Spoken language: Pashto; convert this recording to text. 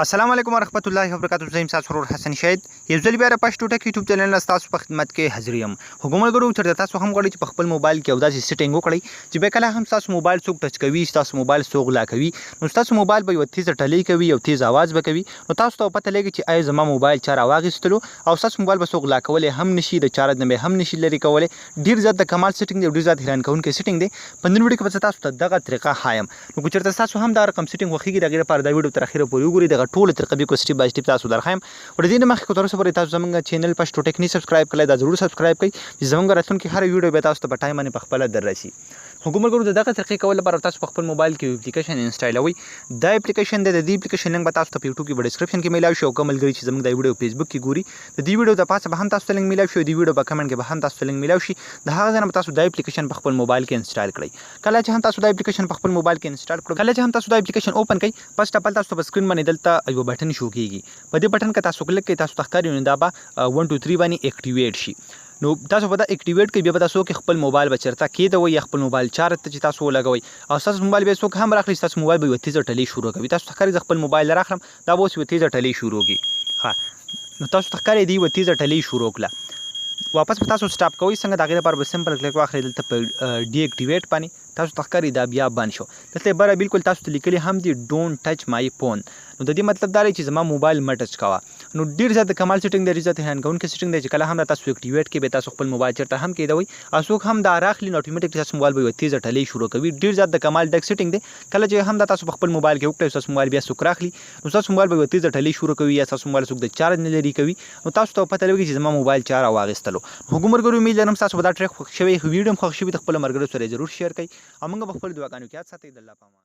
السلام علیکم ورحمت الله وبرکاتہ. زه تاسو سرور حسن شهید یو ځل بیا پښتو ټک یوټیوب چینل له تاسو په خدمت کې حاضر یم. حکومت ګورو چې تاسو هم غواړئ چې په خپل موبایل کې او داسې سیټینګ وکړئ چې به کله هم تاسو موبایل څوک ټچ کوي، تاسو موبایل څوک لا کوي، نو تاسو موبایل به یو تیز ټلې کوي او تیز आवाज به کوي. نو تاسو ته پته لګي چې آیا زما موبایل چا راواغستلو او تاسو موبایل به څوک لا کولای هم نشي، د چارج نه هم نشي لري کولای. ډیر زیات د کمال سیټینګ دی، ډیر زیات حیران کوونکی سیټینګ دی. په نن ویډیو کې به تاسو ته دغه طریقه خایم. نو که چېرته تاسو هم دا رقم سیټینګ خوښیږي دغه لپاره دا ویډیو تر اخره پورې وګورئ. دغه ټول طریقې به سټیپ بای سټیپ تاسو درخایم. ور دې نه مخکې کوم تاسو پرې تاسو زموږ چینل پښتو ټک نه سبسکرایب کړئ، دا ضرور سبسکرایب کړئ چې زموږ راتلونکي هر ویډیو به تاسو ته په ټایم باندې په خپل در راشي. حکومت ګورو دغه طریقې کول لپاره تاسو په خپل موبایل کې اپلیکیشن انسټالوي. دا اپلیکیشن د دې اپلیکیشن لینک به تاسو ته په یوټیوب کې په ډسکرپشن کې میلاوي شي او کوم ملګری چې زموږ د ویډیو فیسبوک کې ګوري د دې ویډیو د پاسه به هم تاسو ته لینک میلاوي شي، د ویډیو په کمنټ کې به هم تاسو ته لینک میلاوي شي. د هغه ځای نه تاسو د اپلیکیشن په خپل موبایل کې انسټال کړئ. کله چې هم تاسو د اپلیکیشن په خپل موبایل کې انسټال کړئ، کله چې هم تاسو د اپلیکیشن اوپن کړئ، فرست اپ تاسو په سکرین باندې دلته یو بټن شو کیږي. په دې بټن کې تاسو کلیک کړئ، تاسو تخکاری نه دا به 1 2 3 باندې اکټیویټ شي. نو تاسو په دا اکټیویټ کې بیا به تاسو کې خپل موبایل بچرته کېدوي یا خپل موبایل چارج ته چې تاسو ولګوي او تاسو موبایل به څوک هم راخلي، تاسو موبایل به تیز ټلې شروع کوي. تاسو تخکاری خپل موبایل راخلم دا به اوس تیز ټلې شروع کی. ها نو تاسو تخکاری دی تیز ټلې شروع کړه، واپس په تاسو سټاپ کوئ. څنګه دغه لپاره به سمپل کلیک واخلئ دلته په ډی اکټیویټ باندې تاسو تخکاری دا بیا بند شو. دلته بره بالکل تاسو ته لیکلي هم دی ډونټ ټچ مای فون. نو د دې مطلب دا دی چې زما موبایل مه ټچ کوه. نو ډیر زیات د کمال سیټینګ دی، ډیر زیات حیران کوونکی سیټینګ دی چې کله هم تاسو اکټیویټ کې به تاسو خپل موبایل چرته هم کېدوي او څوک هم دا راخلي نو اتوماتیک تاسو موبایل به تیز ټلې شروع کوي. ډیر زیات د کمال ډک سیټینګ دی. کله چې هم تاسو په خپل موبایل کې وکړئ تاسو موبایل بیا څوک راخلي نو تاسو موبایل به تیز ټلې شروع کوي یا تاسو موبایل څوک د چارج نه لري کوي، نو تاسو ته پته لګي چې زما موبایل چا راواغستلو. حکومت ګورو امید لرم تاسو به دا ټریک خوښ شوی ویډیو هم خوښ شوی د خپل مرګرو سره ضرور شیر کړئ او موږ به خپل دعاګانو کې یاد ساتئ. د الله پامان.